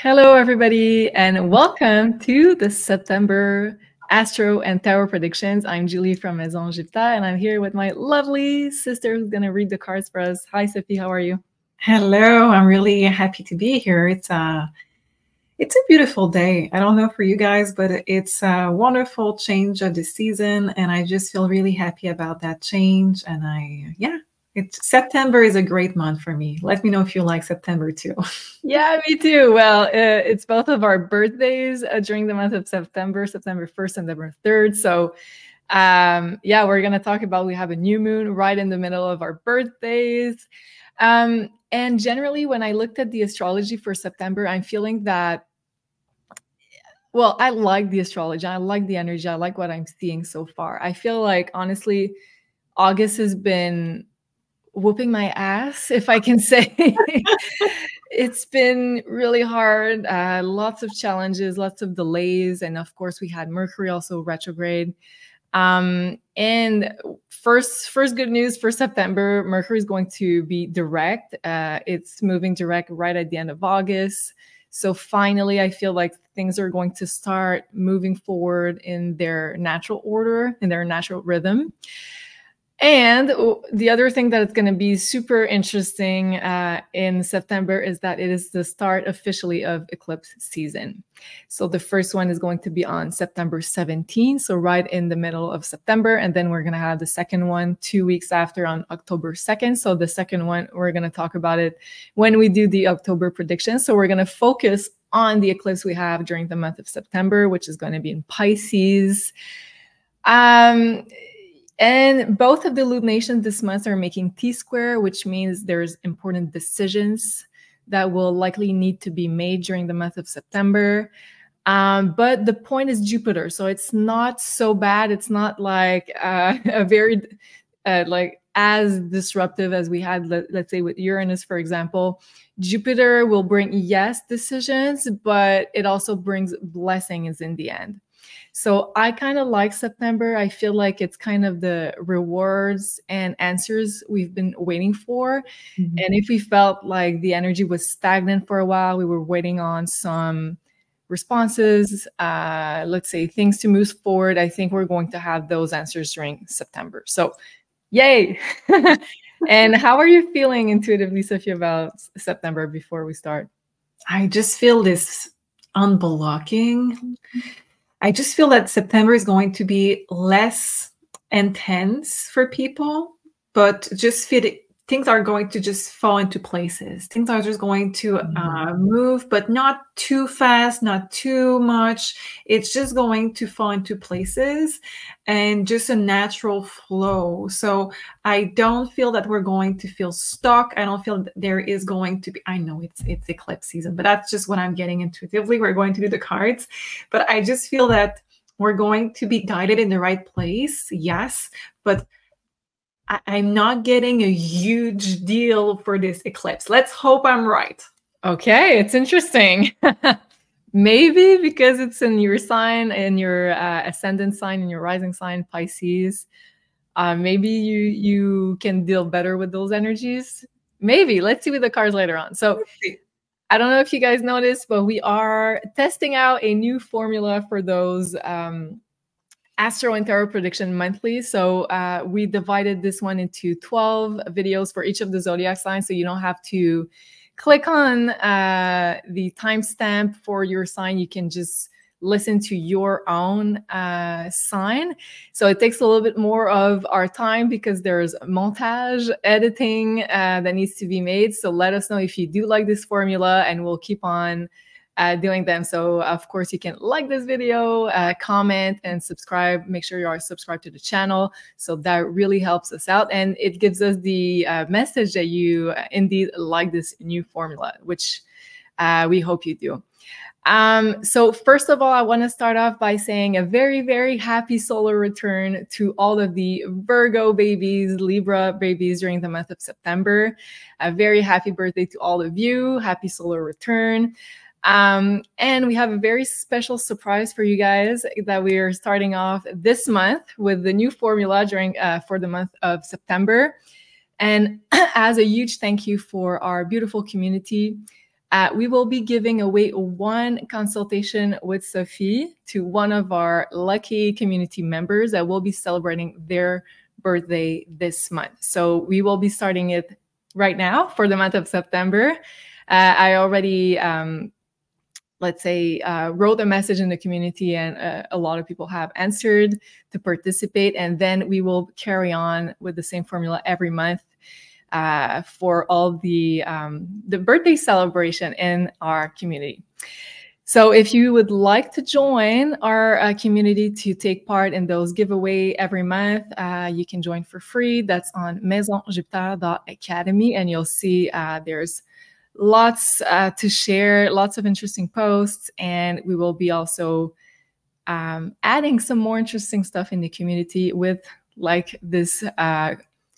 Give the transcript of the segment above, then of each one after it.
Hello, everybody, and welcome to the September Astro and Tarot predictions. I'm Julie from Maison Jupiter, and I'm here with my lovely sister who's going to read the cards for us. Hi, Sophie. How are you? Hello. I'm really happy to be here. It's a beautiful day. I don't know for you guys, but it's a wonderful change of the season, and I just feel really happy about that change. And September is a great month for me. Let me know if you like September too. Yeah, me too. Well, it's both of our birthdays during the month of September, September 1st, September 3rd. So, yeah, we're going to talk about, we have a new moon right in the middle of our birthdays. And generally, when I looked at the astrology for September, I'm feeling that, well, I like the astrology. I like the energy. I like what I'm seeing so far. I feel like, honestly, August has been whooping my ass, if I can say. It's been really hard. Lots of challenges, lots of delays. And of course, we had Mercury also retrograde. And first good news for September, Mercury is going to be direct. It's moving direct right at the end of August. So finally, I feel like things are going to start moving forward in their natural order, in their natural rhythm. And the other thing that is going to be super interesting in September is that it is the start officially of eclipse season. So the first one is going to be on September 17th, so right in the middle of September. And then we're going to have the second one 2 weeks after on October 2nd. So the second one, we're going to talk about it when we do the October predictions. So we're going to focus on the eclipse we have during the month of September, which is going to be in Pisces. And both of the luminations this month are making T-square, which means there's important decisions that will likely need to be made during the month of September. But the point is Jupiter, so it's not so bad. It's not like a very like as disruptive as we had, let's say, with Uranus, for example. Jupiter will bring, yes, decisions, but it also brings blessings in the end. So I kind of like September. I feel like it's kind of the rewards and answers we've been waiting for. Mm-hmm. And if we felt like the energy was stagnant for a while, we were waiting on some responses, let's say things to move forward, I think we're going to have those answers during September. So yay. And how are you feeling intuitively, Sophie, about September before we start? I just feel this unblocking. I just feel that September is going to be less intense for people, but just things are going to just fall into places. Things are just going to move, but not too fast, not too much. It's just going to fall into places and just a natural flow. So I don't feel that we're going to feel stuck. I don't feel that there is going to be, I know it's eclipse season, but that's just what I'm getting intuitively. We're going to do the cards, but I just feel that we're going to be guided in the right place. Yes, but I'm not getting a huge deal for this eclipse. Let's hope I'm right. Okay, it's interesting. Maybe because it's in your sign, in your ascendant sign, in your rising sign, Pisces. Maybe you can deal better with those energies. Maybe. Let's see with the cards later on. So I don't know if you guys noticed, but we are testing out a new formula for those Astro and Tarot prediction monthly. So we divided this one into 12 videos for each of the zodiac signs. So you don't have to click on the timestamp for your sign. You can just listen to your own sign. So it takes a little bit more of our time because there's montage, editing that needs to be made. So let us know if you do like this formula, and we'll keep on doing them. So of course you can like this video, comment and subscribe. Make sure you are subscribed to the channel. So that really helps us out. And it gives us the message that you indeed like this new formula, which we hope you do. So first of all, I want to start off by saying a very, very happy solar return to all of the Virgo babies, Libra babies during the month of September. A very happy birthday to all of you. Happy solar return. And we have a very special surprise for you guys that we are starting off this month with the new formula during for the month of September. And as a huge thank you for our beautiful community, we will be giving away one consultation with Sophie to one of our lucky community members that will be celebrating their birthday this month. So we will be starting it right now for the month of September. I already, let's say, wrote a message in the community, and a lot of people have answered to participate. And then we will carry on with the same formula every month for all the birthday celebration in our community. So if you would like to join our community to take part in those giveaway every month, you can join for free. That's on maisonjupiter.academy, and you'll see there's lots to share, lots of interesting posts, and we will be also adding some more interesting stuff in the community with like this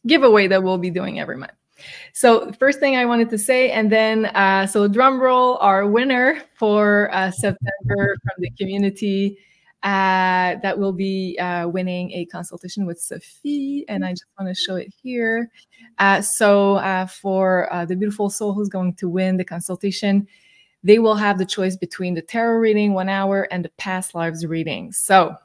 giveaway that we'll be doing every month. So first thing I wanted to say, and then so drum roll, our winner for September from the community that will be winning a consultation with Sophie, and I just want to show it here. So for the beautiful soul who's going to win the consultation, they will have the choice between the tarot reading 1 hour and the past lives reading. So,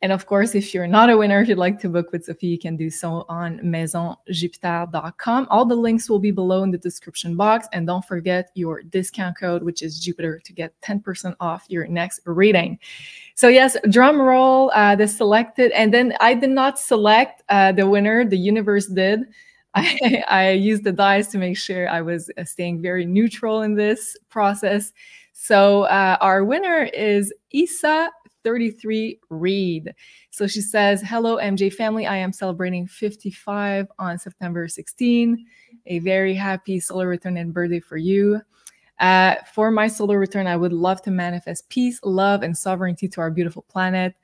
and of course, if you're not a winner, if you'd like to book with Sophie, you can do so on maisonjupiter.com. All the links will be below in the description box. And don't forget your discount code, which is Jupiter, to get 10% off your next reading. So yes, drum roll, the selected. And then I did not select the winner. The universe did. I used the dice to make sure I was staying very neutral in this process. So our winner is Isa 33 Reed. So she says, hello, MJ family. I am celebrating 55 on September 16. A very happy solar return and birthday for you. For my solar return, I would love to manifest peace, love, and sovereignty to our beautiful planet.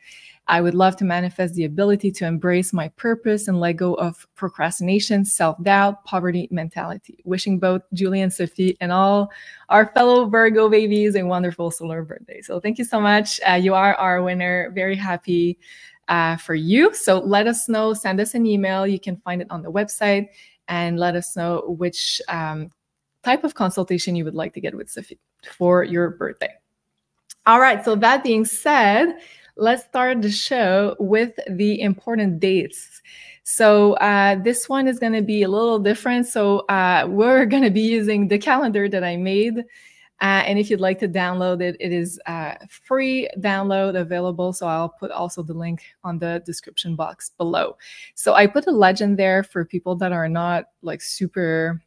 I would love to manifest the ability to embrace my purpose and let go of procrastination, self-doubt, poverty mentality. Wishing both Julie and Sophie and all our fellow Virgo babies a wonderful solar birthday. So thank you so much. You are our winner. Very happy for you. So let us know, send us an email. You can find it on the website, and let us know which type of consultation you would like to get with Sophie for your birthday. All right. So that being said, let's start the show with the important dates. So this one is going to be a little different. So we're going to be using the calendar that I made. And if you'd like to download it, it is free download available. So I'll put also the link on the description box below. So I put a legend there for people that are not like super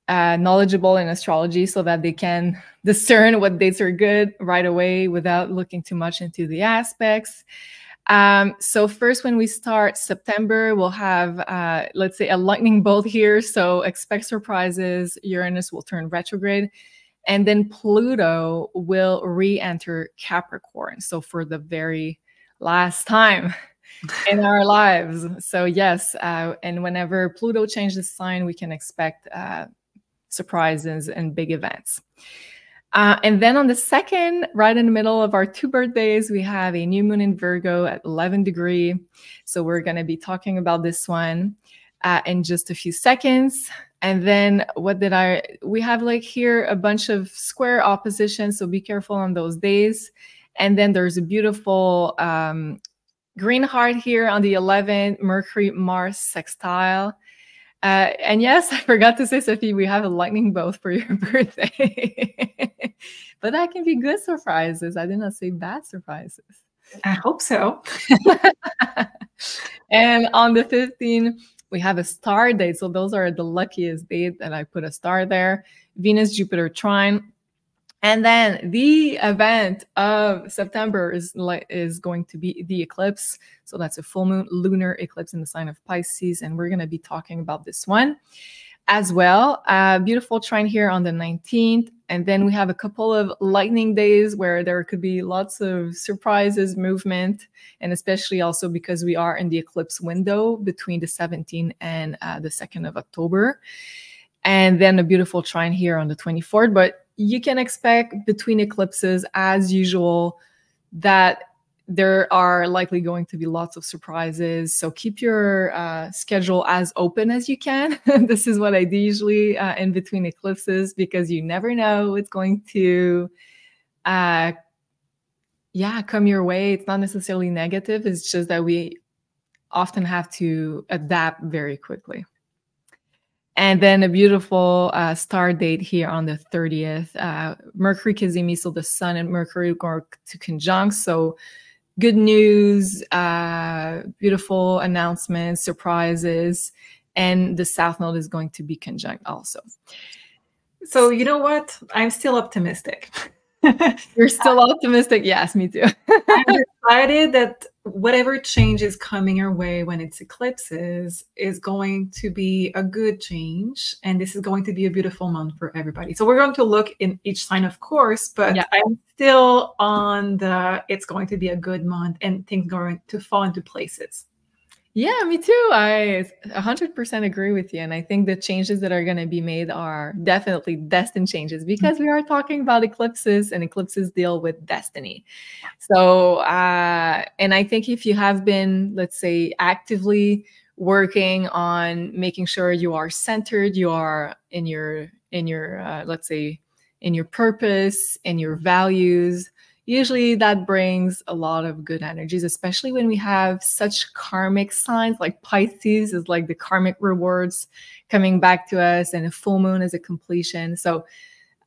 knowledgeable in astrology, so that they can discern what dates are good right away without looking too much into the aspects. So first, when we start September, we'll have, let's say, a lightning bolt here. So expect surprises. Uranus will turn retrograde. And then Pluto will re-enter Capricorn. So for the very last time in our lives. So yes, and whenever Pluto changes sign, we can expect surprises and big events. And then on the 2nd, right in the middle of our 2 birthdays, we have a new moon in Virgo at 11 degrees. So we're going to be talking about this one in just a few seconds. And then we have like here a bunch of square oppositions. So be careful on those days. And then there's a beautiful green heart here on the 11th, Mercury-Mars sextile. And yes, I forgot to say, Sophie, we have a lightning bolt for your birthday. But that can be good surprises. I did not say bad surprises. I hope so. And on the 15th, we have a star date. So those are the luckiest dates that I put a star there. Venus-Jupiter trine. And then the event of September is going to be the eclipse. So that's a full moon lunar eclipse in the sign of Pisces. And we're going to be talking about this one as well. Beautiful trine here on the 19th. And then we have a couple of lightning days where there could be lots of surprises, movement, and especially also because we are in the eclipse window between the 17th and the 2nd of October. And then a beautiful trine here on the 24th. But you can expect between eclipses, as usual, that there are likely going to be lots of surprises. So keep your schedule as open as you can. This is what I do usually in between eclipses, because you never know what's going to come your way. It's not necessarily negative. It's just that we often have to adapt very quickly. And then a beautiful star date here on the 30th. Mercury Kazemi, so the Sun and Mercury go to conjunct. So good news, beautiful announcements, surprises, and the South Node is going to be conjunct also. So you know what? I'm still optimistic. You're still optimistic? Yes, me too. I'm decided that whatever change is coming our way when it's eclipses is going to be a good change. And this is going to be a beautiful month for everybody. So we're going to look in each sign, of course, but yeah. I'm still on the, it's going to be a good month and things going to fall into places. Yeah, me too. I 100% agree with you. And I think the changes that are going to be made are definitely destined changes, because we are talking about eclipses, and eclipses deal with destiny. So, and I think if you have been, let's say, actively working on making sure you are centered, you are in your let's say, in your purpose, in your values, usually that brings a lot of good energies, especially when we have such karmic signs like Pisces is like the karmic rewards coming back to us, and a full moon is a completion. So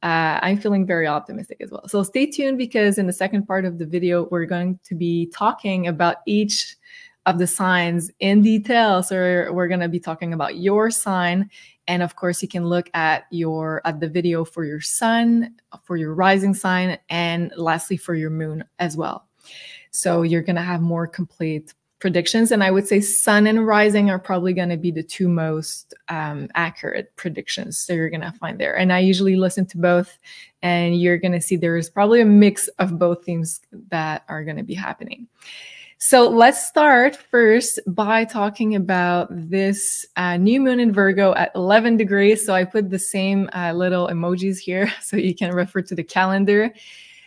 I'm feeling very optimistic as well. So stay tuned, because in the second part of the video, we're going to be talking about each of the signs in detail. So we're going to be talking about your sign. And of course, you can look at the video for your sun, for your rising sign, and lastly for your moon as well. So you're going to have more complete predictions. And I would say sun and rising are probably going to be the two most accurate predictions that you're going to find there. And I usually listen to both, and you're going to see there is probably a mix of both themes that are going to be happening. So let's start first by talking about this new moon in Virgo at 11 degrees. So I put the same little emojis here so you can refer to the calendar.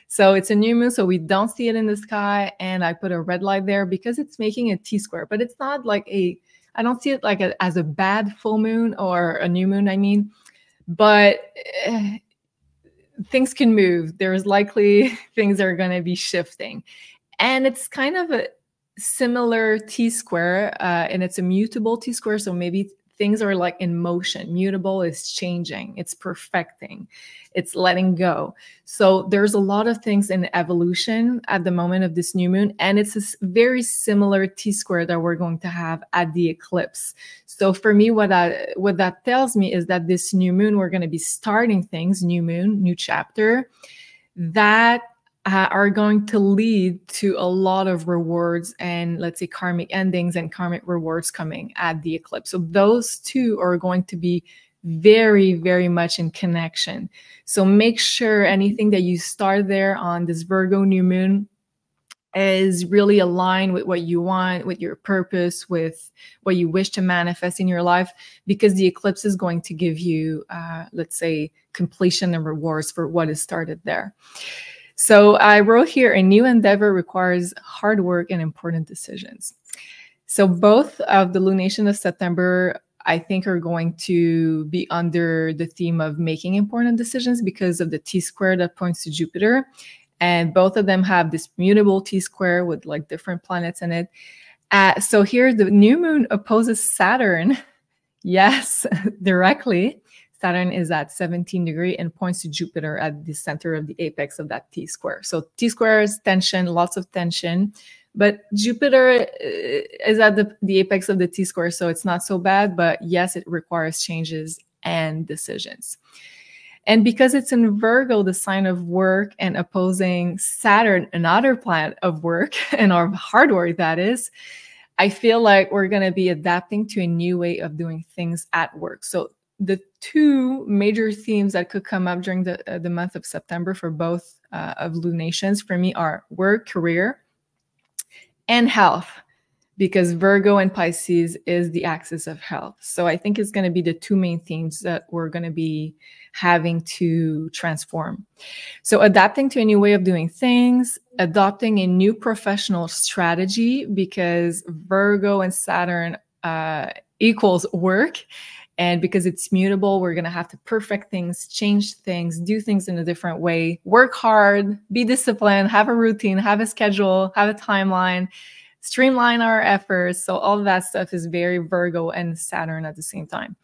So it's a new moon, so we don't see it in the sky. And I put a red light there because it's making a T-square, but it's not like I don't see it like as a bad full moon or a new moon, I mean. But things can move. There's likely things are going to be shifting. And it's kind of a similar T-square, and it's a mutable T-square. So maybe things are like in motion. Mutable is changing, it's perfecting, it's letting go. So there's a lot of things in evolution at the moment of this new moon, and it's a very similar T-square that we're going to have at the eclipse. So for me, what that tells me is that this new moon, we're going to be starting things, new moon, new chapter, that are going to lead to a lot of rewards and, let's say, karmic endings and karmic rewards coming at the eclipse. So those two are going to be very, very much in connection. So make sure anything that you start there on this Virgo new moon is really aligned with what you want, with your purpose, with what you wish to manifest in your life, because the eclipse is going to give you, let's say, completion and rewards for what is started there. So I wrote here, a new endeavor requires hard work and important decisions. So both of the lunation of September, I think, are going to be under the theme of making important decisions because of the T-square that points to Jupiter. And both of them have this mutable T-square with like different planets in it. So here the new moon opposes Saturn. Yes, directly. Saturn is at 17 degrees and points to Jupiter at the center of the apex of that T-square. So T-square is tension, lots of tension, but Jupiter is at the apex of the T-square, so it's not so bad, but yes, it requires changes and decisions. And because it's in Virgo, the sign of work, and opposing Saturn, another planet of work and of hard work, that is, I feel like we're going to be adapting to a new way of doing things at work. So the two major themes that could come up during the month of September for both of lunations for me are work, career, and health. because Virgo and Pisces is the axis of health. So I think it's going to be the two main themes that we're going to be having to transform. So adapting to a new way of doing things, adopting a new professional strategy, because Virgo and Saturn equals work. And because it's mutable, we're going to have to perfect things, change things, do things in a different way, work hard, be disciplined, have a routine, have a schedule, have a timeline, streamline our efforts. So all of that stuff is very Virgo and Saturn at the same time.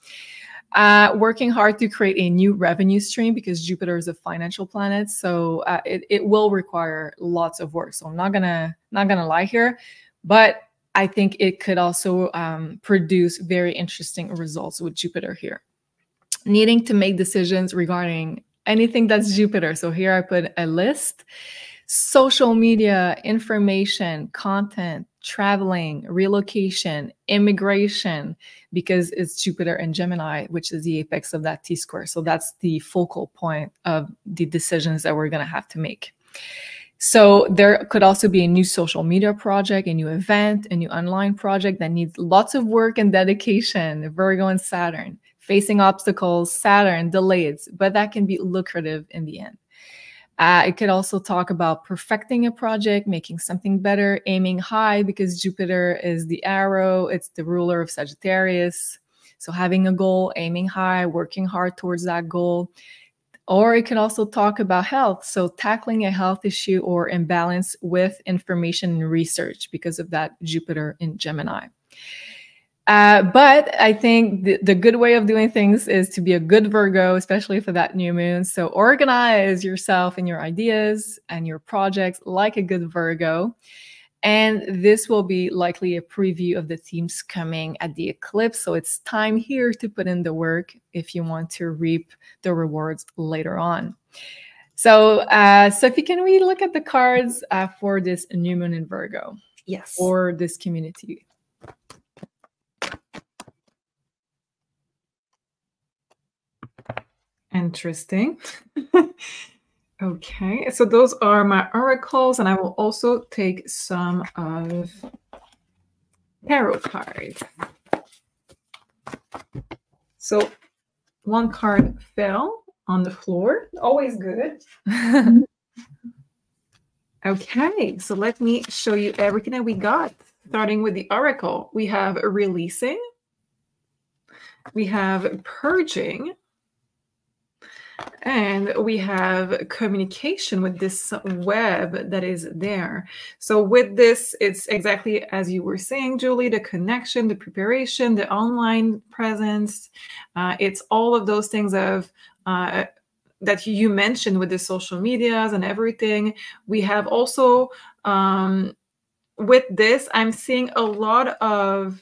Working hard to create a new revenue stream, because Jupiter is a financial planet. So it will require lots of work. So I'm not gonna lie here, but I think it could also produce very interesting results with Jupiter here. Needing to make decisions regarding anything that's Jupiter. So here I put a list: social media, information, content, traveling, relocation, immigration, because it's Jupiter and Gemini, which is the apex of that T-square. So that's the focal point of the decisions that we're going to have to make. So there could also be a new social media project, a new event, a new online project that needs lots of work and dedication. Virgo and Saturn, facing obstacles, Saturn, delays, but that can be lucrative in the end. It could also talk about perfecting a project, making something better, aiming high, because Jupiter is the arrow. It's the ruler of Sagittarius. So having a goal, aiming high, working hard towards that goal. Or it could also talk about health. So tackling a health issue or imbalance with information and research, because of that Jupiter in Gemini. But I think the good way of doing things is to be a good Virgo, especially for that new moon. So organize yourself and your ideas and your projects like a good Virgo. And this will be likely a preview of the themes coming at the eclipse. So it's time here to put in the work if you want to reap the rewards later on. So Sophie, can we look at the cards for this new moon in Virgo? Yes. Or this community? Interesting. Okay, so those are my oracles, and I will also take some of tarot cards. So one card fell on the floor. Always good. Okay, so let me show you everything that we got. Starting with the oracle, we have releasing, we have purging, and we have communication with this web that is there. So with this, it's exactly as you were saying, Julie, the connection, the preparation, the online presence. It's all of those things of that you mentioned with the social medias and everything. We have also, with this, I'm seeing a lot of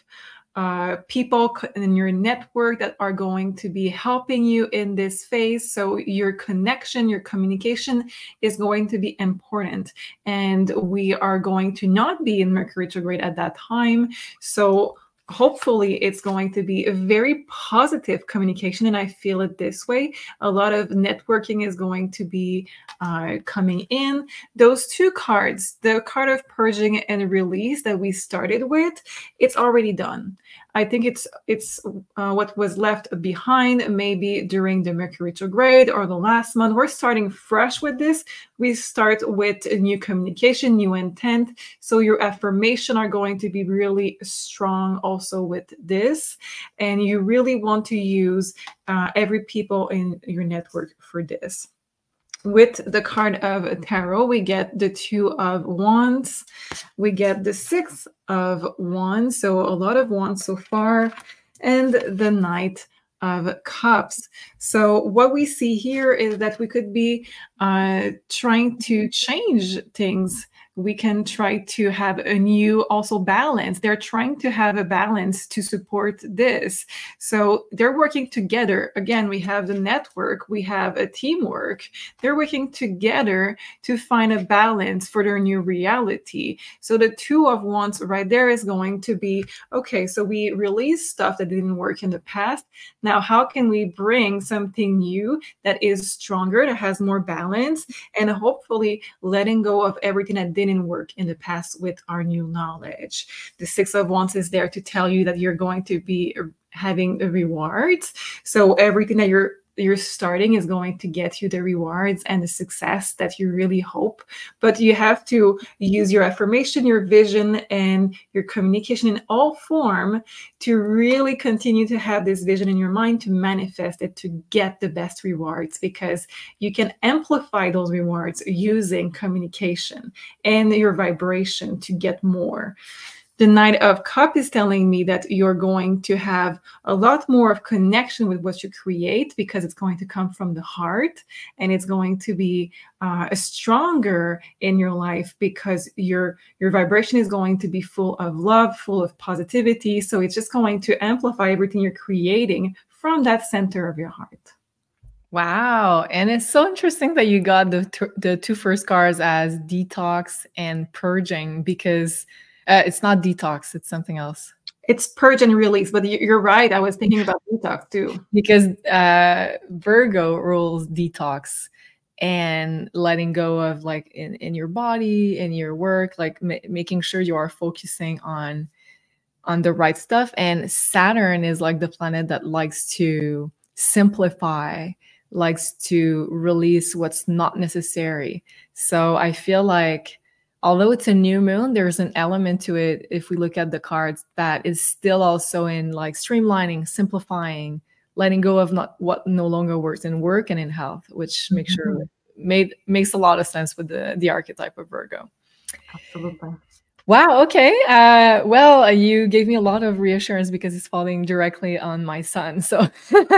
people in your network that are going to be helping you in this phase. So your connection, your communication is going to be important. And we are going to not be in Mercury retrograde at that time. So hopefully it's going to be a very positive communication, and I feel it this way. A lot of networking is going to be coming in. Those two cards, the card of purging and release that we started with, it's already done. I think it's what was left behind maybe during the Mercury retrograde or the last month. We're starting fresh with this. We start with a new communication, new intent. So your affirmation are going to be really strong also with this. And you really want to use every people in your network for this. With the card of tarot, we get the Two of Wands. We get the Six of Wands. So a lot of wands so far. And the Knight of Cups. So what we see here is that we could be trying to change things. We can try to have a new also balance. They're trying to have a balance to support this. So they're working together. Again, we have the network, we have a teamwork. They're working together to find a balance for their new reality. So the Two of Wands right there is going to be, okay, so we released stuff that didn't work in the past. Now, how can we bring something new that is stronger, that has more balance, and hopefully letting go of everything that didn't in work in the past with our new knowledge. The Six of Wands is there to tell you that you're going to be having the rewards. So everything that you're starting is going to get you the rewards and the success that you really hope. But you have to use your affirmation, your vision, and your communication in all form to really continue to have this vision in your mind, to manifest it, to get the best rewards, because you can amplify those rewards using communication and your vibration to get more. The Knight of Cups is telling me that you're going to have a lot more of connection with what you create, because it's going to come from the heart, and it's going to be stronger in your life because your vibration is going to be full of love, full of positivity. So it's just going to amplify everything you're creating from that center of your heart. Wow. And it's so interesting that you got the two first cards as detox and purging, because it's not detox, it's something else. It's purge and release, but you're right. I was thinking about detox too. Because Virgo rules detox and letting go of, like, in your body, in your work, like making sure you are focusing on the right stuff. And Saturn is like the planet that likes to simplify, likes to release what's not necessary. So I feel like, although it's a new moon, there's an element to it, if we look at the cards, that is still also in like streamlining, simplifying, letting go of what no longer works in work and in health, which makes a lot of sense with the archetype of Virgo. Absolutely. Wow. Okay. Well, you gave me a lot of reassurance because it's falling directly on my sun. So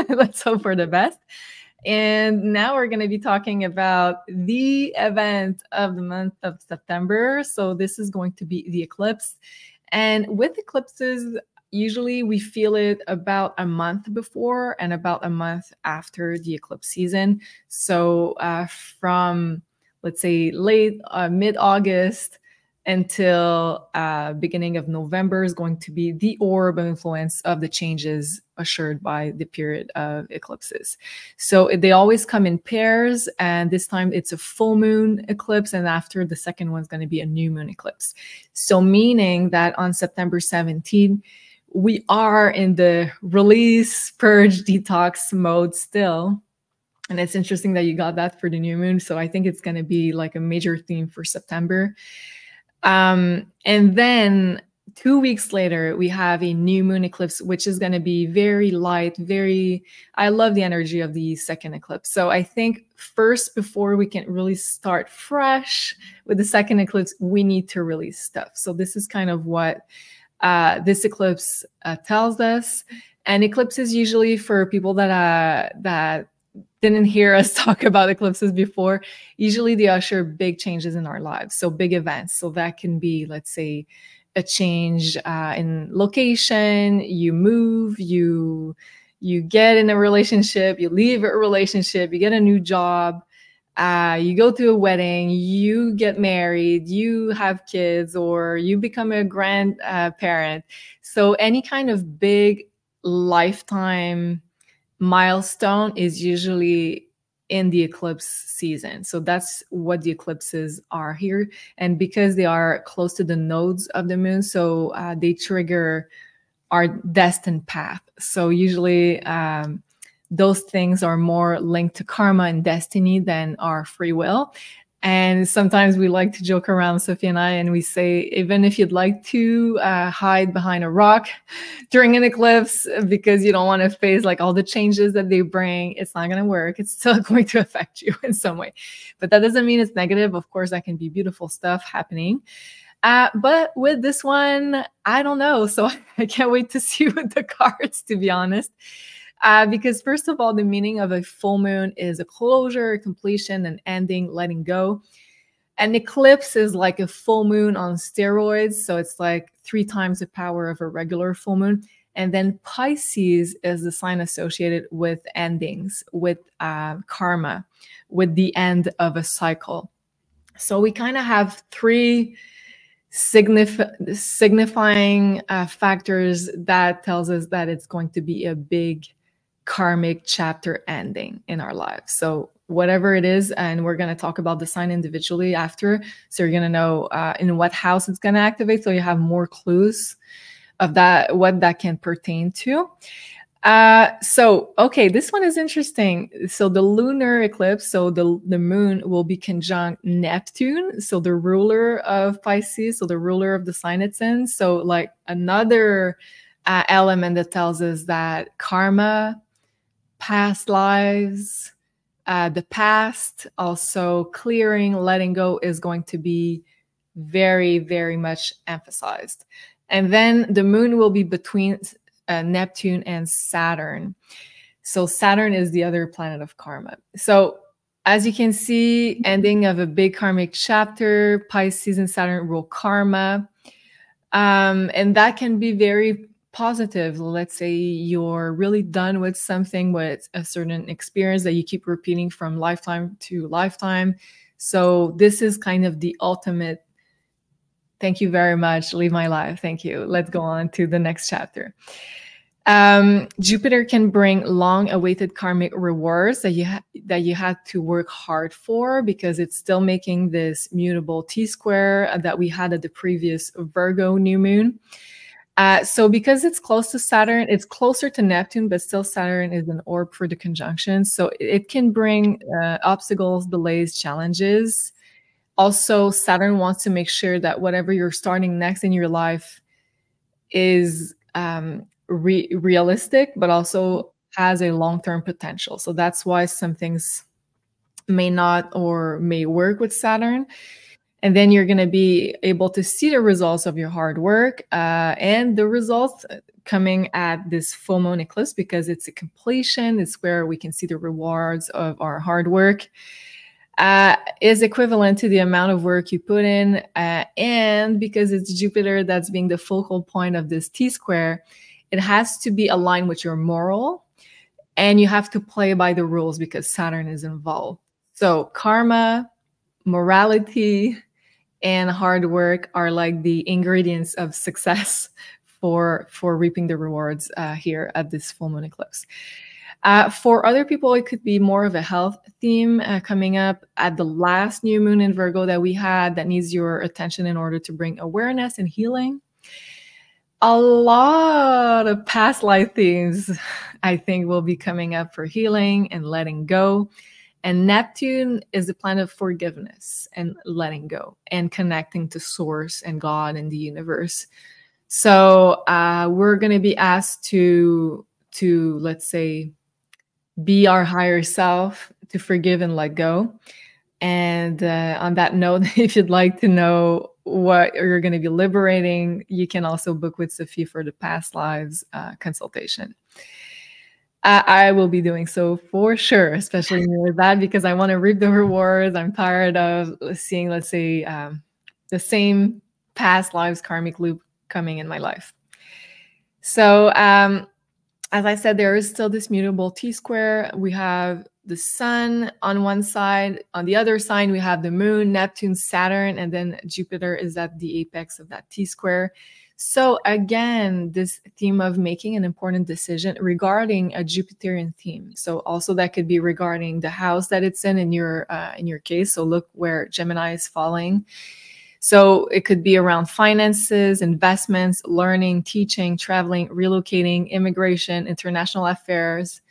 let's hope for the best. And now we're going to be talking about the event of the month of September. So this is going to be the eclipse. And with eclipses, usually we feel it about a month before and about a month after the eclipse season. So from, let's say, late mid-August until beginning of November is going to be the orb of influence of the changes ushered by the period of eclipses. So they always come in pairs, and this time it's a full moon eclipse, and after the second one is going to be a new moon eclipse. So meaning that on September 17th, we are in the release, purge, detox mode still. And it's interesting that you got that for the new moon. So I think it's going to be like a major theme for September. And then 2 weeks later, we have a new moon eclipse, which is going to be very light, I love the energy of the second eclipse. So I think first, before we can really start fresh with the second eclipse, we need to release stuff. So this is kind of what this eclipse tells us. And eclipses usually, for people that didn't hear us talk about eclipses before, usually they usher big changes in our lives. So big events. So that can be, let's say, a change in location, you move, you get in a relationship, you leave a relationship, you get a new job, you go to a wedding, you get married, you have kids, or you become a grandparent. So any kind of big lifetime milestone is usually in the eclipse season. So that's what the eclipses are here. And because they are close to the nodes of the moon, so they trigger our destined path. So usually those things are more linked to karma and destiny than our free will. And sometimes we like to joke around, Sophie and I, and we say, even if you'd like to hide behind a rock during an eclipse because you don't want to face like all the changes that they bring, it's not going to work. It's still going to affect you in some way. But that doesn't mean it's negative. Of course, that can be beautiful stuff happening. But with this one, I don't know. So I can't wait to see with the cards, to be honest. Because first of all, the meaning of a full moon is a closure, a completion, an ending, letting go. An eclipse is like a full moon on steroids. So it's like 3 times the power of a regular full moon. And then Pisces is the sign associated with endings, with karma, with the end of a cycle. So we kind of have 3 signifying factors that tells us that it's going to be a big karmic chapter ending in our lives. So whatever it is, and we're going to talk about the sign individually after. So you're going to know in what house it's going to activate, so you have more clues of that, what that can pertain to. So, okay, this one is interesting. So the lunar eclipse, so the moon will be conjunct Neptune, so the ruler of Pisces, so the ruler of the sign it's in. So like another element that tells us that karma, past lives, the past, also clearing, letting go is going to be very, very much emphasized. And then the moon will be between Neptune and Saturn. So Saturn is the other planet of karma. So as you can see, ending of a big karmic chapter, Pisces and Saturn rule karma. And that can be very positive. Let's say you're really done with something, with a certain experience that you keep repeating from lifetime to lifetime. So this is kind of the ultimate, thank you very much, leave my life, thank you. Let's go on to the next chapter. Jupiter can bring long-awaited karmic rewards that you had to work hard for, because it's still making this mutable T-square that we had at the previous Virgo new moon. So because it's close to Saturn, it's closer to Neptune, but still Saturn is an orb for the conjunction. So it can bring obstacles, delays, challenges. Also, Saturn wants to make sure that whatever you're starting next in your life is realistic, but also has a long-term potential. So that's why some things may not or may work with Saturn. And then you're going to be able to see the results of your hard work and the results coming at this full moon eclipse, because it's a completion. It's where we can see the rewards of our hard work. Is equivalent to the amount of work you put in. And because it's Jupiter that's being the focal point of this T-square, it has to be aligned with your moral, and you have to play by the rules because Saturn is involved. So karma, morality, and hard work are like the ingredients of success for reaping the rewards here at this full moon eclipse. For other people, it could be more of a health theme coming up at the last new moon in Virgo that we had that needs your attention in order to bring awareness and healing. A lot of past life themes, I think, will be coming up for healing and letting go. And Neptune is the planet of forgiveness and letting go and connecting to source and God and the universe. So we're going to be asked to let's say, be our higher self, to forgive and let go. And on that note, if you'd like to know what you're going to be liberating, you can also book with Sophie for the past lives consultation. I will be doing so for sure, especially with that, because I want to reap the rewards. I'm tired of seeing, let's say, the same past lives karmic loop coming in my life. So as I said, there is still this mutable T-square. We have the sun on one side. On the other side, we have the moon, Neptune, Saturn, and then Jupiter is at the apex of that T-square. So again, this theme of making an important decision regarding a Jupiterian theme. So also that could be regarding the house that it's in your case. So look where Gemini is falling. So it could be around finances, investments, learning, teaching, traveling, relocating, immigration, international affairs,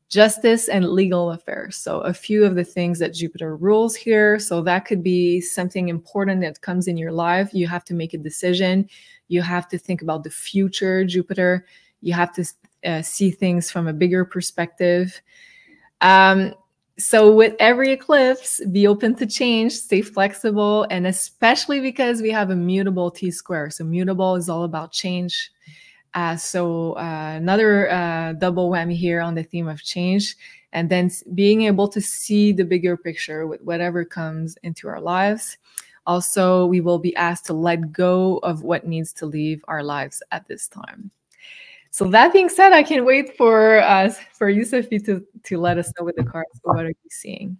justice, and legal affairs. So a few of the things that Jupiter rules here. So that could be something important that comes in your life. You have to make a decision. You have to think about the future, Jupiter. You have to see things from a bigger perspective. So with every eclipse, be open to change, stay flexible, and especially because we have a mutable T-square. So mutable is all about change. So another double whammy here on the theme of change, and then being able to see the bigger picture with whatever comes into our lives. Also, we will be asked to let go of what needs to leave our lives at this time. So that being said, I can't wait for you, Sophie, to let us know with the cards. What are you seeing?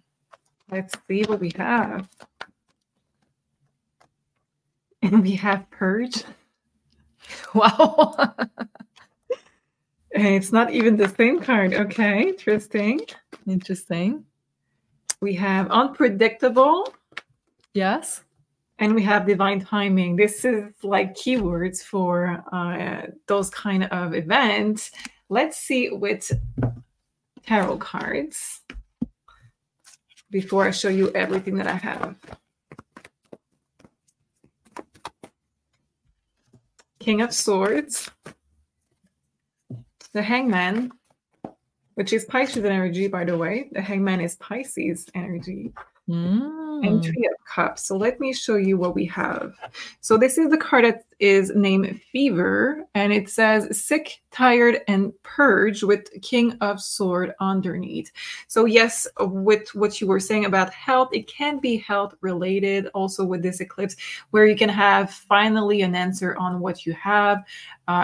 Let's see what we have. And we have Purge. Wow. And it's not even the same card. Okay, interesting. Interesting. We have unpredictable. Yes. And we have divine timing. This is like keywords for those kind of events. Let's see with tarot cards before I show you everything that I have. King of Swords, the Hangman, which is Pisces energy, by the way. The Hangman is Pisces energy. And Three of Cups. So let me show you what we have. So this is the card that is named Fever, and it says sick, tired, and purge with King of Sword underneath. So yes, with what you were saying about health, it can be health related also with this eclipse, where you can have finally an answer on what you have.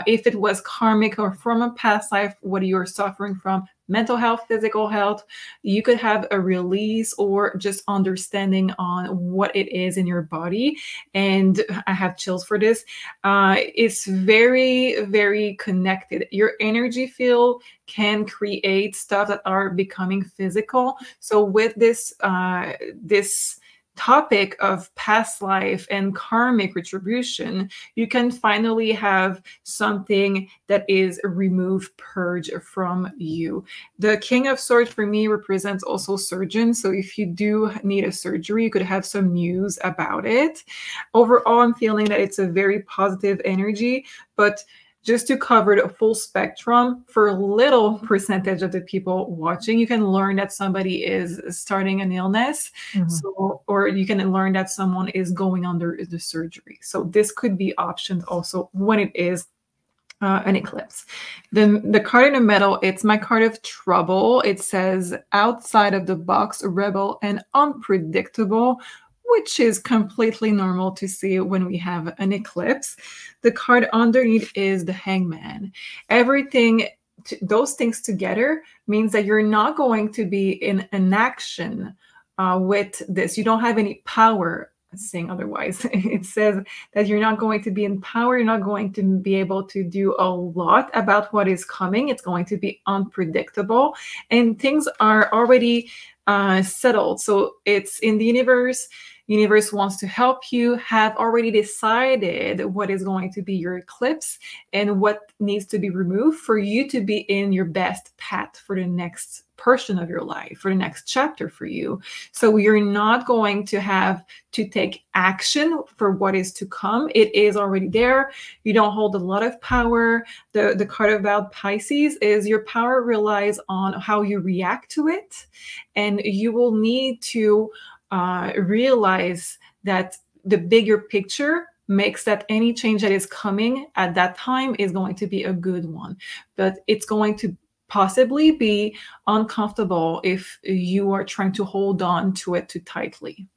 If it was karmic or from a past life, what you're suffering from, mental health, physical health, you could have a release or just understanding on what it is in your body. And I have chills for this. It's very, very connected. Your energy field can create stuff that are becoming physical. So with this, this topic of past life and karmic retribution, you can finally have something that is removed, purge from you. The King of Swords for me represents also surgeon. So if you do need a surgery, you could have some news about it. Overall, I'm feeling that it's a very positive energy, but just to cover the full spectrum, for a little percentage of the people watching, you can learn that somebody is starting an illness, or you can learn that someone is going under the surgery. So this could be options also when it is an eclipse. The card in the middle, it's my card of trouble. It says outside of the box, rebel, and unpredictable, which is completely normal to see when we have an eclipse. The card underneath is the Hangman. Everything, those things together means that you're not going to be in an action with this. You don't have any power, saying otherwise. It says that you're not going to be in power. You're not going to be able to do a lot about what is coming. It's going to be unpredictable, and things are already settled. So it's in the universe. Universe wants to help you, have already decided what is going to be your eclipse and what needs to be removed for you to be in your best path for the next portion of your life, for the next chapter for you. So you're not going to have to take action for what is to come. It is already there. You don't hold a lot of power. The card about Pisces is your power relies on how you react to it, and you will need to realize that the bigger picture makes that any change that is coming at that time is going to be a good one. But it's going to possibly be uncomfortable if you are trying to hold on to it too tightly.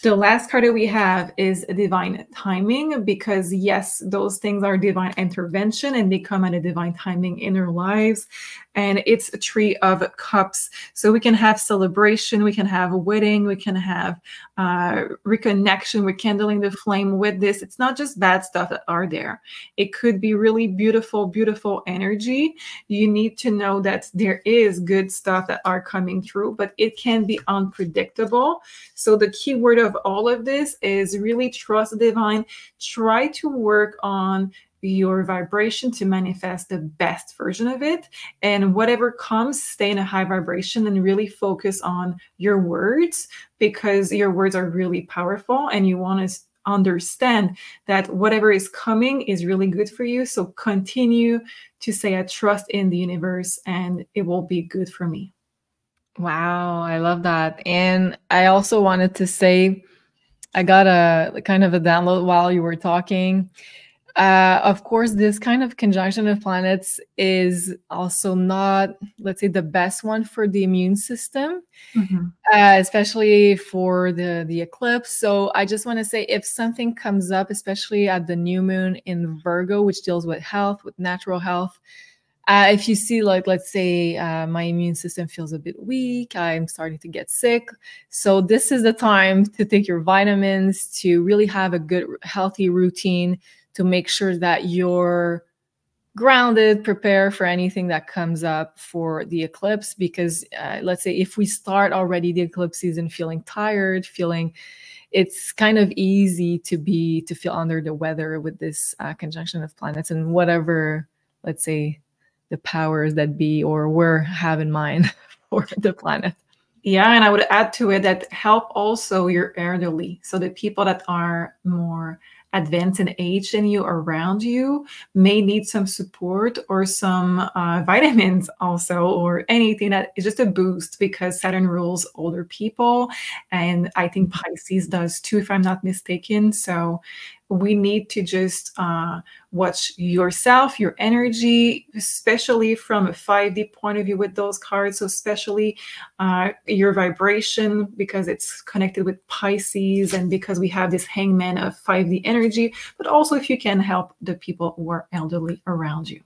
The last card that we have is divine timing, because yes, those things are divine intervention and they come at a divine timing in our lives. And it's a Three of Cups. So we can have celebration, we can have a wedding, we can have reconnection, rekindling the flame with this. It's not just bad stuff that are there. It could be really beautiful, beautiful energy. You need to know that there is good stuff that are coming through, but it can be unpredictable. So the key word of all of this is really trust the divine. Try to work on your vibration to manifest the best version of it, and whatever comes, stay in a high vibration and really focus on your words, because your words are really powerful and you want to understand that whatever is coming is really good for you. So continue to say I trust in the universe and it will be good for me. Wow, I love that. And I also wanted to say I got a kind of a download while you were talking. Of course, this kind of conjunction of planets is also not, let's say, the best one for the immune system, especially for the eclipse. So I just want to say, if something comes up, especially at the new moon in Virgo, which deals with health, with natural health, if you see, like, let's say my immune system feels a bit weak, I'm starting to get sick. So this is the time to take your vitamins, to really have a good, healthy routine, to make sure that your grounded, prepare for anything that comes up for the eclipse. Because let's say if we start already the eclipse season feeling tired, feeling, it's kind of easy to feel under the weather with this conjunction of planets and whatever, let's say, the powers that be or were have in mind for the planet. Yeah, and I would add to it that help also your elderly. So the people that are more advanced in age than you around you may need some support or some vitamins also, or anything that is just a boost, because Saturn rules older people. And I think Pisces does too, if I'm not mistaken. So we need to just watch yourself, your energy, especially from a 5D point of view with those cards. So especially your vibration, because it's connected with Pisces and because we have this hangman of 5D energy, but also if you can help the people who are elderly around you.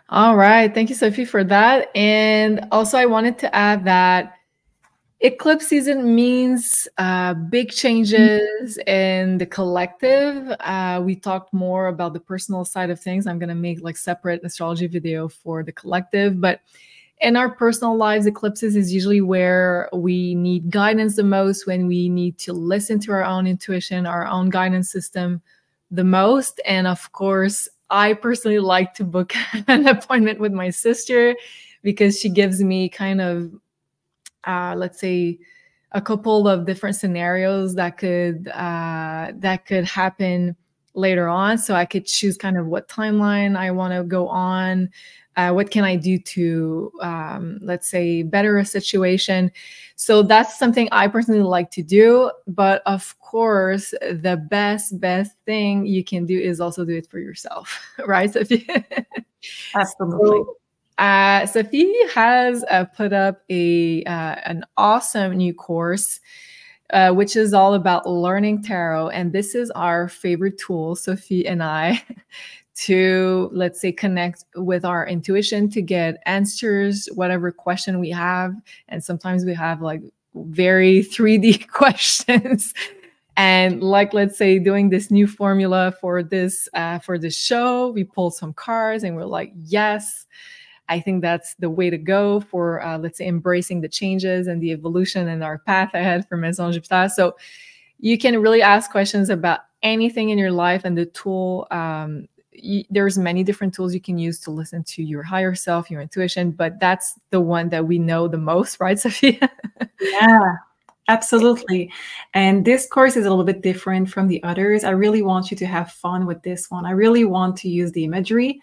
All right. Thank you, Sophie, for that. And also I wanted to add that eclipse season means big changes in the collective. We talked more about the personal side of things. I'm going to make like separate astrology video for the collective, but in our personal lives, eclipses is usually where we need guidance the most, when we need to listen to our own intuition, our own guidance system the most. And of course, I personally like to book an appointment with my sister because she gives me kind of let's say a couple of different scenarios that could happen later on. So I could choose kind of what timeline I want to go on. What can I do to, let's say, better a situation? So that's something I personally like to do. But of course, the best thing you can do is also do it for yourself, right, Sophie? Absolutely. Sophie has put up an awesome new course, which is all about learning tarot. And this is our favorite tool, Sophie and I, to, let's say, connect with our intuition to get answers, whatever question we have. And sometimes we have like very 3D questions. And like, let's say, doing this new formula for this show, we pulled some cards and we're like, yes, I think that's the way to go for, let's say, embracing the changes and the evolution and our path ahead for Maison Jupiter. So you can really ask questions about anything in your life, and the tool, there's many different tools you can use to listen to your higher self, your intuition, but that's the one that we know the most, right, Sophia? Yeah. Absolutely. And this course is a little bit different from the others. I really want you to have fun with this one. I really want to use the imagery.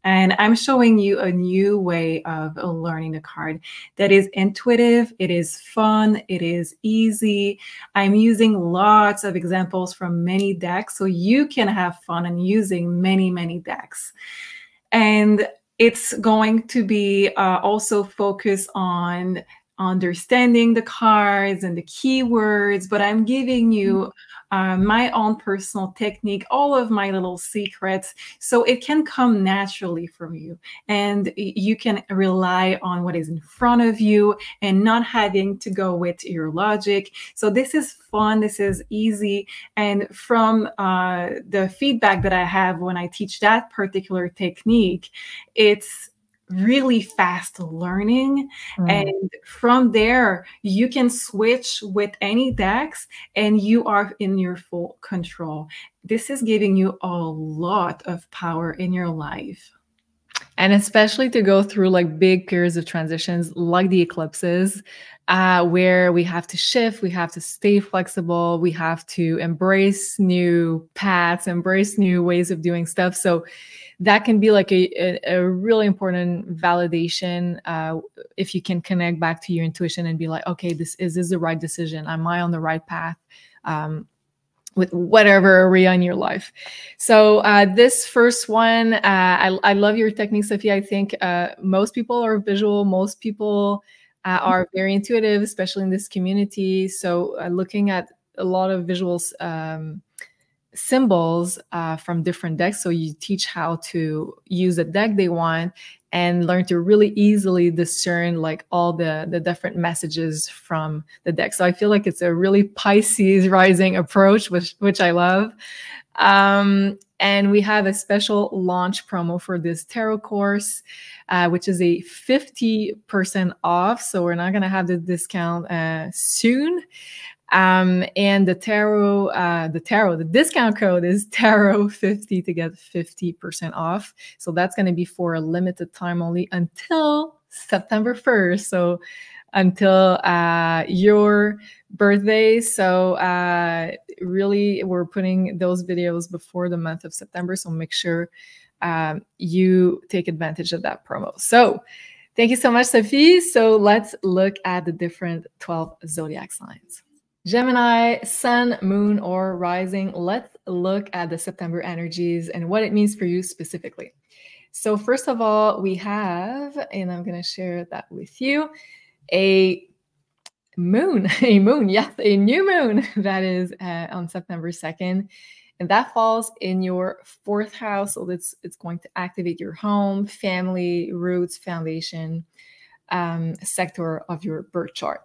And I'm showing you a new way of learning the card that is intuitive, it is fun, it is easy. I'm using lots of examples from many decks, so you can have fun and using many decks. And it's going to be also focused on understanding the cards and the keywords, but I'm giving you my own personal technique, all of my little secrets, so it can come naturally from you and you can rely on what is in front of you and not having to go with your logic. So this is fun, this is easy. And from the feedback that I have when I teach that particular technique, it's really fast learning. And from there, you can switch with any decks and you are in your full control. This is giving you a lot of power in your life. And especially to go through like big periods of transitions like the eclipses, where we have to shift, we have to stay flexible, we have to embrace new paths, embrace new ways of doing stuff. So that can be like a really important validation if you can connect back to your intuition and be like, okay, this is the right decision. Am I on the right path with whatever area in your life? So this first one, I love your technique, Sophie. I think most people are visual. Most people are very intuitive, especially in this community. So looking at a lot of visuals, symbols from different decks, so you teach how to use the deck they want and learn to really easily discern like all the different messages from the deck. So I feel like it's a really Pisces rising approach, which I love. And we have a special launch promo for this tarot course, which is a 50% off. So we're not going to have the discount soon. And the discount code is tarot50 to get 50% off. So that's going to be for a limited time only until September 1st. So until your birthday. So really, we're putting those videos before the month of September. So make sure you take advantage of that promo. So thank you so much, Sophie. So let's look at the different 12 zodiac signs. Gemini, sun, moon, or rising. Let's look at the September energies and what it means for you specifically. So first of all, we have, and I'm going to share that with you, a moon, yes, a new moon that is on September 2nd. And that falls in your 4th house. So it's going to activate your home, family, roots, foundation, sector of your birth chart.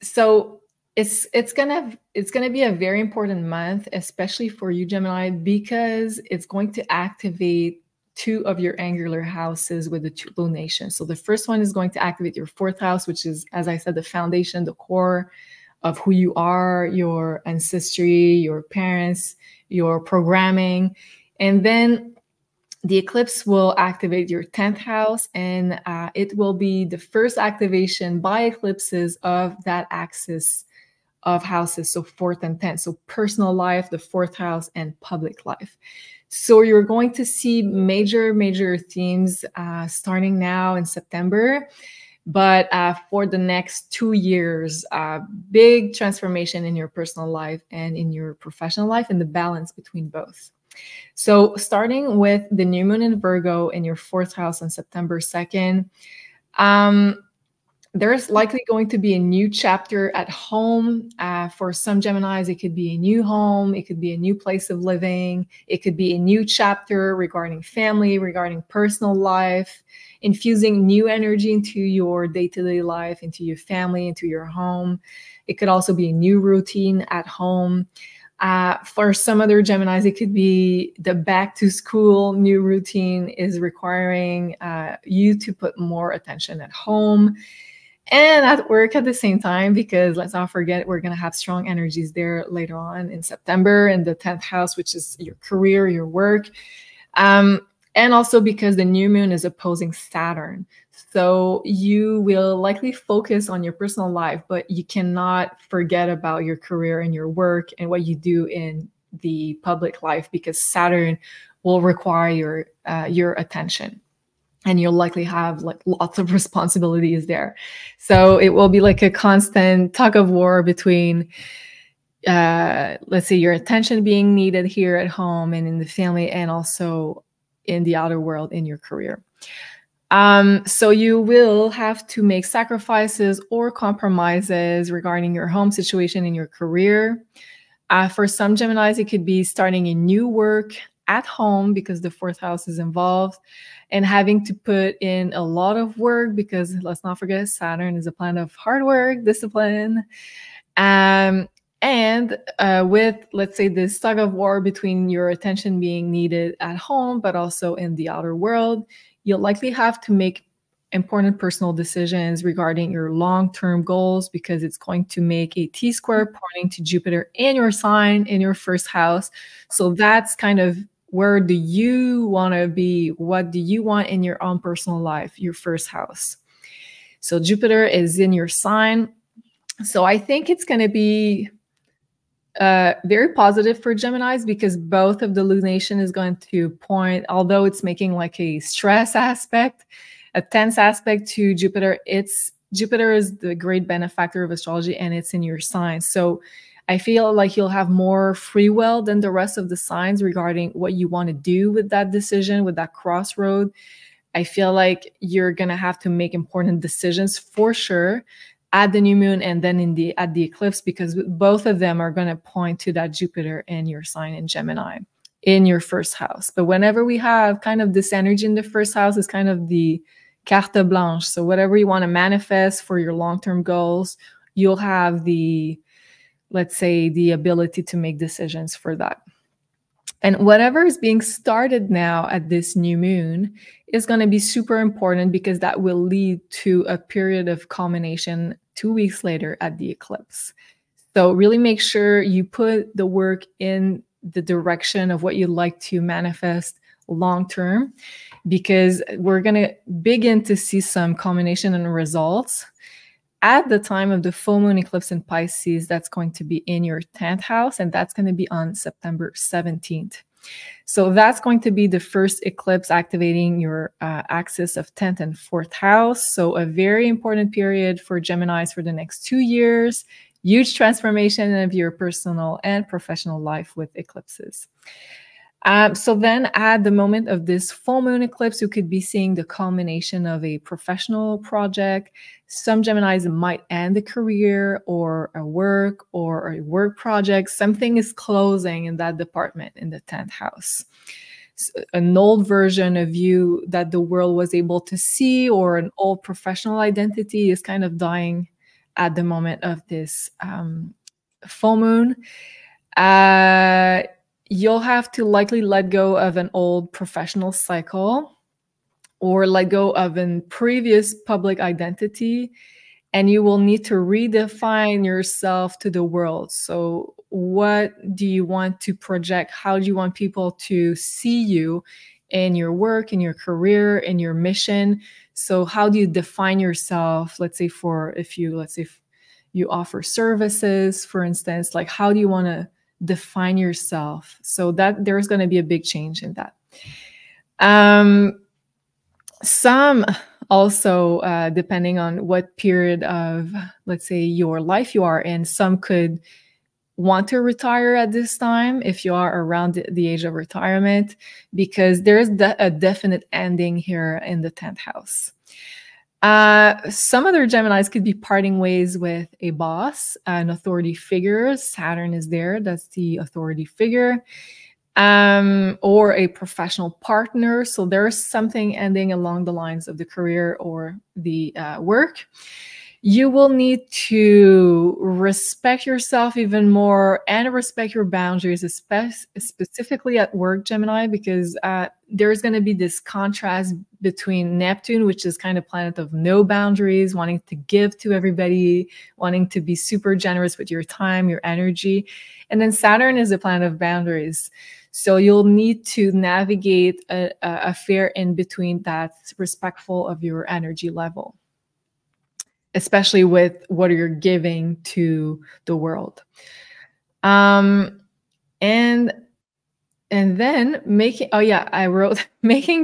So it's gonna be a very important month, especially for you, Gemini, because it's going to activate 2 of your angular houses with the 2 lunations. So the first one is going to activate your 4th house, which is, as I said, the foundation, the core of who you are, your ancestry, your parents, your programming. And then the eclipse will activate your 10th house, and it will be the first activation by eclipses of that axis of houses, so 4th and 10th. So personal life, the 4th house, and public life. So you're going to see major themes starting now in September, but for the next 2 years, big transformation in your personal life and in your professional life, and the balance between both. So starting with the new moon in Virgo in your 4th house on September 2nd, there's likely going to be a new chapter at home. For some Geminis, it could be a new home. It could be a new place of living. It could be a new chapter regarding family, regarding personal life, infusing new energy into your day-to-day life, into your family, into your home. It could also be a new routine at home. For some other Geminis, it could be the back to school new routine is requiring you to put more attention at home and at work at the same time, because let's not forget, we're going to have strong energies there later on in September in the 10th house, which is your career, your work. And also because the new moon is opposing Saturn. So you will likely focus on your personal life, but you cannot forget about your career and your work and what you do in the public life, because Saturn will require your attention. And you'll likely have like lots of responsibilities there. So it will be like a constant tug of war between, let's say, your attention being needed here at home and in the family, and also in the outer world in your career. So you will have to make sacrifices or compromises regarding your home situation and your career. For some Geminis, it could be starting a new work at home because the 4th house is involved, and having to put in a lot of work because, let's not forget, Saturn is a planet of hard work, discipline. And with, let's say, this tug of war between your attention being needed at home, but also in the outer world, you'll likely have to make important personal decisions regarding your long-term goals, because it's going to make a T-square pointing to Jupiter in your sign, in your 1st house. So that's kind of, where do you want to be? What do you want in your own personal life, your 1st house? So Jupiter is in your sign. So I think it's going to be very positive for Geminis, because both of the lunation is going to point, although it's making like a stress aspect, a tense aspect to Jupiter. Jupiter is the great benefactor of astrology, and it's in your sign. So I feel like you'll have more free will than the rest of the signs regarding what you want to do with that decision, with that crossroad. I feel like you're going to have to make important decisions for sure at the new moon and then at the eclipse, because both of them are going to point to that Jupiter in your sign in Gemini in your 1st house. But whenever we have kind of this energy in the 1st house, is kind of the carte blanche. So whatever you want to manifest for your long-term goals, you'll have the let's say, the ability to make decisions for that. And whatever is being started now at this new moon is going to be super important, because that will lead to a period of culmination 2 weeks later at the eclipse. So really make sure you put the work in the direction of what you'd like to manifest long term, because we're going to begin to see some culmination and results at the time of the full moon eclipse in Pisces. That's going to be in your 10th house, and that's going to be on September 17th. So that's going to be the first eclipse activating your axis of 10th and 4th house. So a very important period for Geminis for the next 2 years. Huge transformation of your personal and professional life with eclipses. So then at the moment of this full moon eclipse, you could be seeing the culmination of a professional project. Some Geminis might end a career or a work project. Something is closing in that department in the 10th house. So an old version of you that the world was able to see, or an old professional identity, is kind of dying at the moment of this full moon. You'll have to likely let go of an old professional cycle, or let go of a previous public identity, and you will need to redefine yourself to the world. So what do you want to project? How do you want people to see you in your work, in your career, in your mission? So how do you define yourself? Let's say if you offer services, for instance, like how do you want to define yourself? So that there's going to be a big change in that. Some also, depending on what period of, let's say, your life you are in, some could want to retire at this time if you are around the age of retirement, because there's a definite ending here in the 10th house. Some other Geminis could be parting ways with a boss, an authority figure. Saturn is there. That's the authority figure. Or a professional partner. So there's something ending along the lines of the career or the work. You will need to respect yourself even more and respect your boundaries, specifically at work, Gemini, because there's going to be this contrast between Neptune, which is kind of planet of no boundaries, wanting to give to everybody, wanting to be super generous with your time, your energy. And then Saturn is a planet of boundaries. So you'll need to navigate a fair in between that's respectful of your energy level, especially with what you're giving to the world. And then making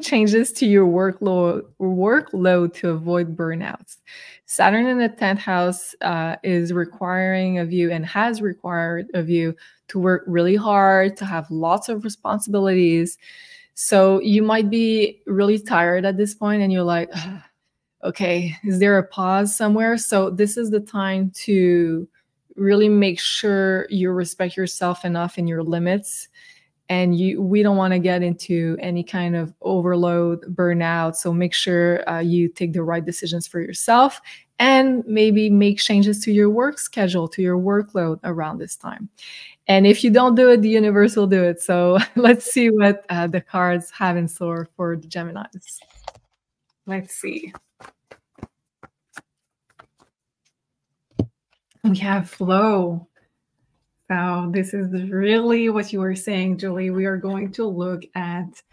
changes to your workload to avoid burnouts. Saturn in the 10th house is requiring of you, and has required of you, to work really hard, to have lots of responsibilities. So you might be really tired at this point, and you're like, okay, is there a pause somewhere? So this is the time to really make sure you respect yourself enough in your limits. And we don't want to get into any kind of overload, burnout. So make sure you take the right decisions for yourself, and maybe make changes to your work schedule, to your workload around this time. And if you don't do it, the universe will do it. So let's see what the cards have in store for the Geminis. Let's see. We have flow. So this is really what you were saying, Julie. We are going to look at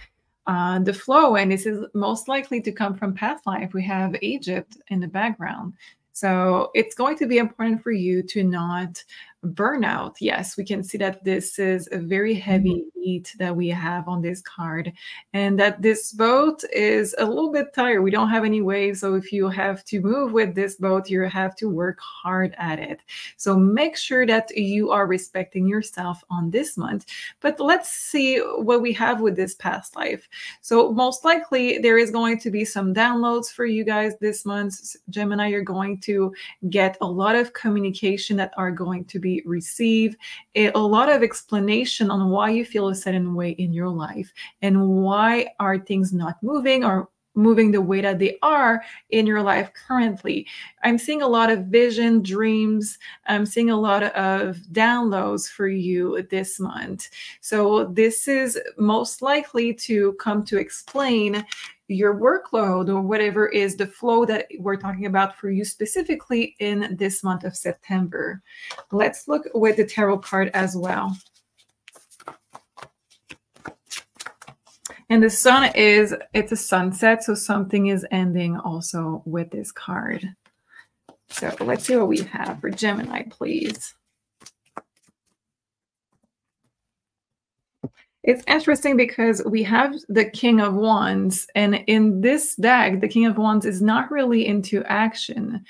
the flow, and this is most likely to come from past life. We have Egypt in the background. So it's going to be important for you to not burn out. Yes, we can see that this is a very heavy heat that we have on this card, and that this boat is a little bit tired. We don't have any waves. So if you have to move with this boat, you have to work hard at it. So make sure that you are respecting yourself on this month. But let's see what we have with this past life. So most likely there is going to be some downloads for you guys this month. Gemini, you're going to get a lot of communication that are going to be received, a lot of explanation on why you feel a certain way in your life, and why are things not moving, or moving the way that they are in your life currently. I'm seeing a lot of vision, dreams. I'm seeing a lot of downloads for you this month. So this is most likely to come to explain your workload or whatever is the flow that we're talking about for you specifically in this month of September. Let's look with the tarot card as well. And the sun is, it's a sunset, so something is ending also with this card. So let's see what we have for Gemini, please. It's interesting because we have the King of Wands, and in this deck, the King of Wands is not really into action.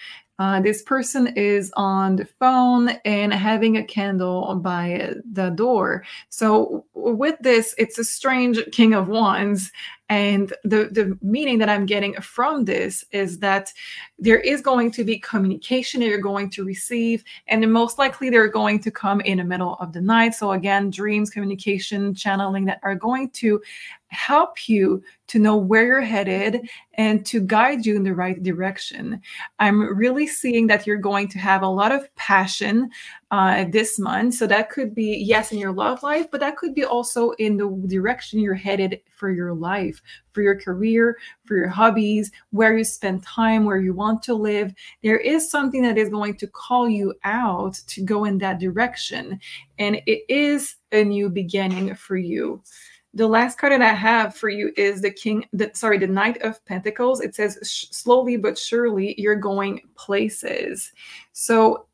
This person is on the phone and having a candle by the door. So with this, it's a strange King of Wands. And the meaning that I'm getting from this is that there is going to be communication that you're going to receive, and most likely they're going to come in the middle of the night. So again, dreams, communication, channeling that are going to help you to know where you're headed and to guide you in the right direction. I'm really seeing that you're going to have a lot of passion this month. So that could be, yes, in your love life, but that could be also in the direction you're headed for your life, for your career, for your hobbies, where you spend time, where you want to live. There is something that is going to call you out to go in that direction. And it is a new beginning for you. The last card that I have for you is the Knight of Pentacles. It says, slowly but surely, you're going places. So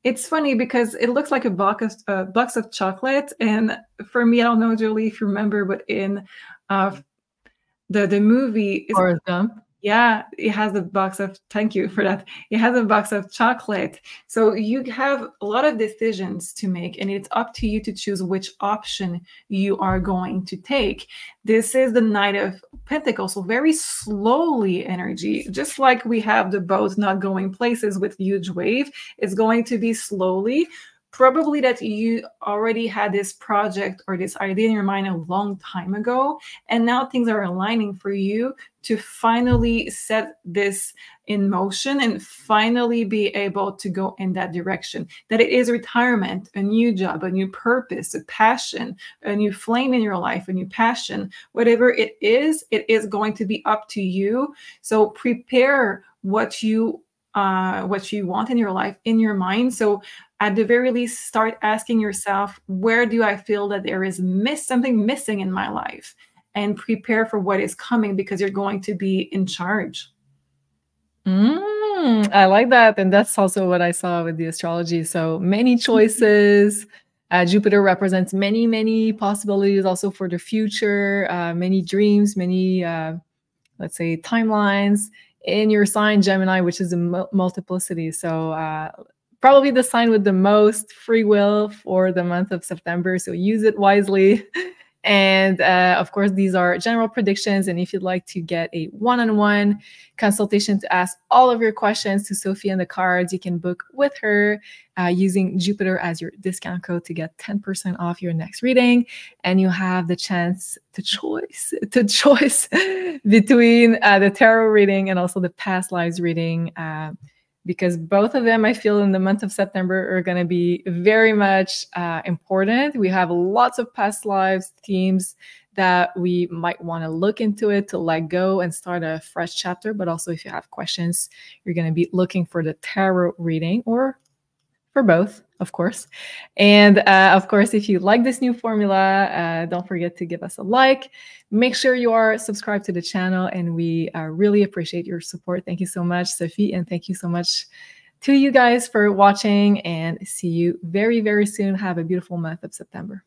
it's funny because it looks like a box of chocolate. And for me, I don't know, Julie, if you remember, but in the movie, Forrest Gump. Yeah, it has a box of, thank you for that. It has a box of chocolate. So you have a lot of decisions to make, and it's up to you to choose which option you are going to take. This is the Knight of Pentacles, so very slowly energy, just like we have the boat not going places with huge wave. It's going to be slowly. Probably that you already had this project or this idea in your mind a long time ago, and now things are aligning for you to finally set this in motion and finally be able to go in that direction. That it is retirement, a new job, a new purpose, a passion, a new flame in your life, a new passion. Whatever it is going to be up to you. So prepare what you want in your life, in your mind. So at the very least, start asking yourself, where do I feel that there is something missing in my life? And prepare for what is coming, because you're going to be in charge. I like that. And that's also what I saw with the astrology. So many choices. Jupiter represents many, many possibilities also for the future, many dreams, many, let's say, timelines in your sign, Gemini, which is a multiplicity. So probably the sign with the most free will for the month of September. So use it wisely. And of course, these are general predictions. And if you'd like to get a one-on-one consultation to ask all of your questions to Sophie and the cards, you can book with her using Jupiter as your discount code to get 10% off your next reading. And you have the chance to choice between the tarot reading and also the past lives reading, because both of them, I feel, in the month of September are going to be very much important. We have lots of past lives themes that we might want to look into it, to let go and start a fresh chapter. But also, if you have questions, you're going to be looking for the tarot reading, or for both, of course. And of course, if you like this new formula, don't forget to give us a like. Make sure you are subscribed to the channel, and we really appreciate your support. Thank you so much, Sophie, and thank you so much to you guys for watching, and see you very, very soon. Have a beautiful month of September.